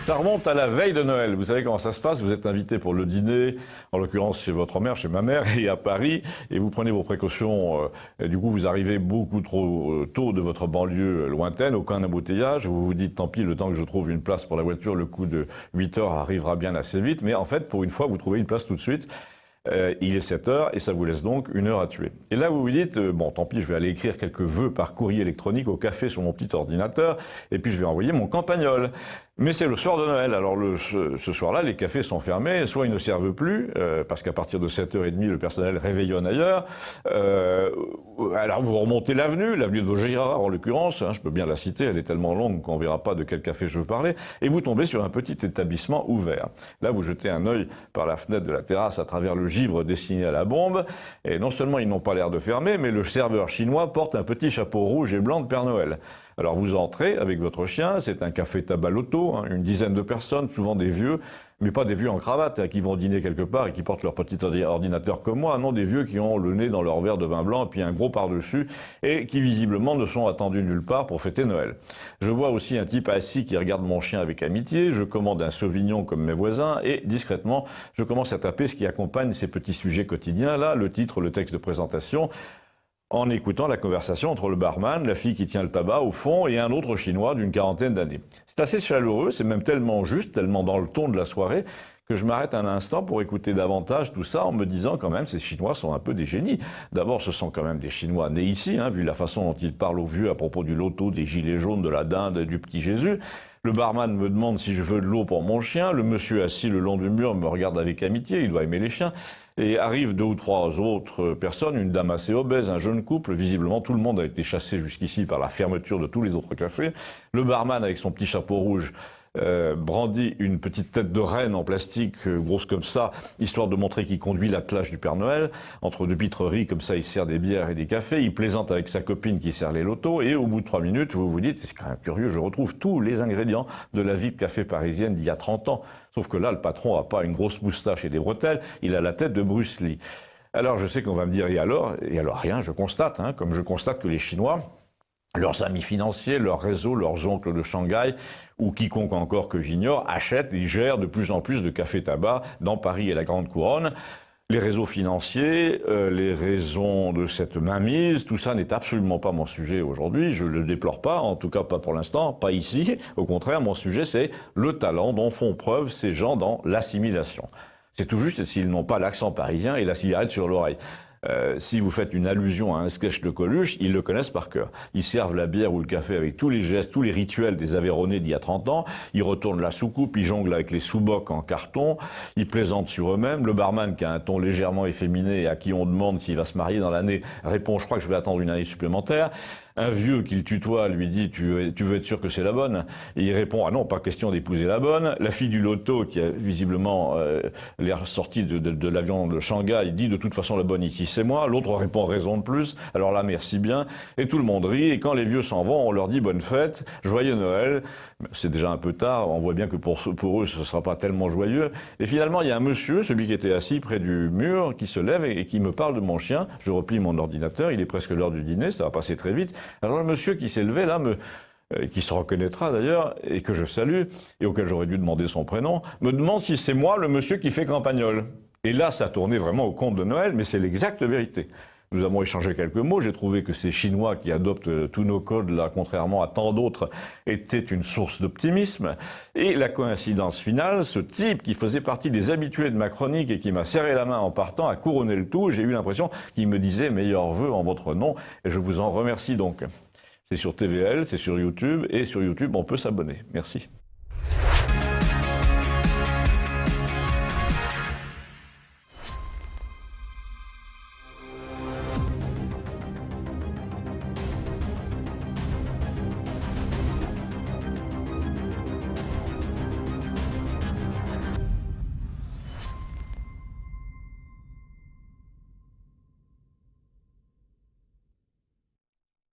Ça remonte à la veille de Noël. Vous savez comment ça se passe? Vous êtes invité pour le dîner, en l'occurrence chez votre mère, chez ma mère, et à Paris, et vous prenez vos précautions. Et du coup, vous arrivez beaucoup trop tôt de votre banlieue lointaine, aucun embouteillage. Vous vous dites, tant pis, le temps que je trouve une place pour la voiture, le coup de 8 heures arrivera bien assez vite. Mais en fait, pour une fois, vous trouvez une place tout de suite. Il est 7 heures et ça vous laisse donc 1 heure à tuer. Et là, vous vous dites, bon, tant pis, je vais aller écrire quelques vœux par courrier électronique au café sur mon petit ordinateur, et puis je vais envoyer mon campagnol. Mais c'est le soir de Noël. Alors ce soir-là, les cafés sont fermés, soit ils ne servent plus, parce qu'à partir de 7h30, le personnel réveillonne ailleurs. Alors vous remontez l'avenue de Vaugirard en l'occurrence, hein, je peux bien la citer, elle est tellement longue qu'on ne verra pas de quel café je veux parler, et vous tombez sur un petit établissement ouvert. Là, vous jetez un œil par la fenêtre de la terrasse à travers le givre destiné à la bombe, et non seulement ils n'ont pas l'air de fermer, mais le serveur chinois porte un petit chapeau rouge et blanc de Père Noël. Alors vous entrez avec votre chien, c'est un café tabac loto, hein, une dizaine de personnes, souvent des vieux, mais pas des vieux en cravate, hein, qui vont dîner quelque part et qui portent leur petit ordinateur comme moi, non, des vieux qui ont le nez dans leur verre de vin blanc et puis un gros par-dessus, et qui visiblement ne sont attendus nulle part pour fêter Noël. Je vois aussi un type assis qui regarde mon chien avec amitié, je commande un Sauvignon comme mes voisins, et discrètement, je commence à taper ce qui accompagne ces petits sujets quotidiens, là, le titre, le texte de présentation, en écoutant la conversation entre le barman, la fille qui tient le tabac au fond et un autre Chinois d'une quarantaine d'années. C'est assez chaleureux, c'est même tellement juste, tellement dans le ton de la soirée, que je m'arrête un instant pour écouter davantage tout ça en me disant quand même ces Chinois sont un peu des génies. D'abord, ce sont quand même des Chinois nés ici, hein, vu la façon dont ils parlent aux vieux à propos du loto, des gilets jaunes, de la dinde, du petit Jésus. Le barman me demande si je veux de l'eau pour mon chien. Le monsieur assis le long du mur me regarde avec amitié, il doit aimer les chiens. Et arrivent 2 ou 3 autres personnes, une dame assez obèse, un jeune couple. Visiblement, tout le monde a été chassé jusqu'ici par la fermeture de tous les autres cafés. Le barman, avec son petit chapeau rouge, brandit une petite tête de reine en plastique, grosse comme ça, histoire de montrer qu'il conduit l'attelage du Père Noël. Entre 2 pitreries, comme ça, il sert des bières et des cafés. Il plaisante avec sa copine qui sert les lotos. Et au bout de 3 minutes, vous vous dites, c'est quand même curieux, je retrouve tous les ingrédients de la vie de café parisienne d'il y a 30 ans. Sauf que là, le patron n'a pas une grosse moustache et des bretelles, il a la tête de Bruce Lee. Alors, je sais qu'on va me dire, et alors rien, je constate, hein, comme je constate que les Chinois, leurs amis financiers, leurs réseaux, leurs oncles de Shanghai, ou quiconque encore que j'ignore, achètent et gèrent de plus en plus de cafés-tabac dans Paris et la Grande Couronne. Les réseaux financiers, les raisons de cette mainmise, tout ça n'est absolument pas mon sujet aujourd'hui. Je ne le déplore pas, en tout cas pas pour l'instant, pas ici. Au contraire, mon sujet, c'est le talent dont font preuve ces gens dans l'assimilation. C'est tout juste s'ils n'ont pas l'accent parisien et la cigarette sur l'oreille. Si vous faites une allusion à un sketch de Coluche, ils le connaissent par cœur. Ils servent la bière ou le café avec tous les gestes, tous les rituels des Aveyronnais d'il y a 30 ans. Ils retournent la soucoupe, ils jonglent avec les sous-bocs en carton, ils plaisantent sur eux-mêmes. Le barman, qui a un ton légèrement efféminé et à qui on demande s'il va se marier dans l'année, répond « je crois que je vais attendre une année supplémentaire ». Un vieux qui le tutoie lui dit « tu veux être sûr que c'est la bonne ?» Et il répond « ah non, pas question d'épouser la bonne ». La fille du loto, qui a visiblement l'air sortie de l'avion de Shanghai, dit « de toute façon la bonne ici c'est moi ». L'autre répond « raison de plus ». Alors là, merci bien. Et tout le monde rit. Et quand les vieux s'en vont, on leur dit « bonne fête, joyeux Noël ». C'est déjà un peu tard, on voit bien que pour eux, ce ne sera pas tellement joyeux. Et finalement, il y a un monsieur, celui qui était assis près du mur, qui se lève et qui me parle de mon chien. Je replie mon ordinateur, il est presque l'heure du dîner, ça va passer très vite. Alors le monsieur qui s'est levé là, qui se reconnaîtra d'ailleurs, et que je salue, et auquel j'aurais dû demander son prénom, me demande si c'est moi le monsieur qui fait campagnol. Et là, ça tournait vraiment au conte de Noël, mais c'est l'exacte vérité. Nous avons échangé quelques mots, j'ai trouvé que ces Chinois qui adoptent tous nos codes, là, contrairement à tant d'autres, étaient une source d'optimisme. Et la coïncidence finale, ce type qui faisait partie des habitués de ma chronique et qui m'a serré la main en partant, a couronné le tout. J'ai eu l'impression qu'il me disait « meilleurs vœux en votre nom » et je vous en remercie donc. C'est sur TVL, c'est sur YouTube, et sur YouTube, on peut s'abonner. Merci.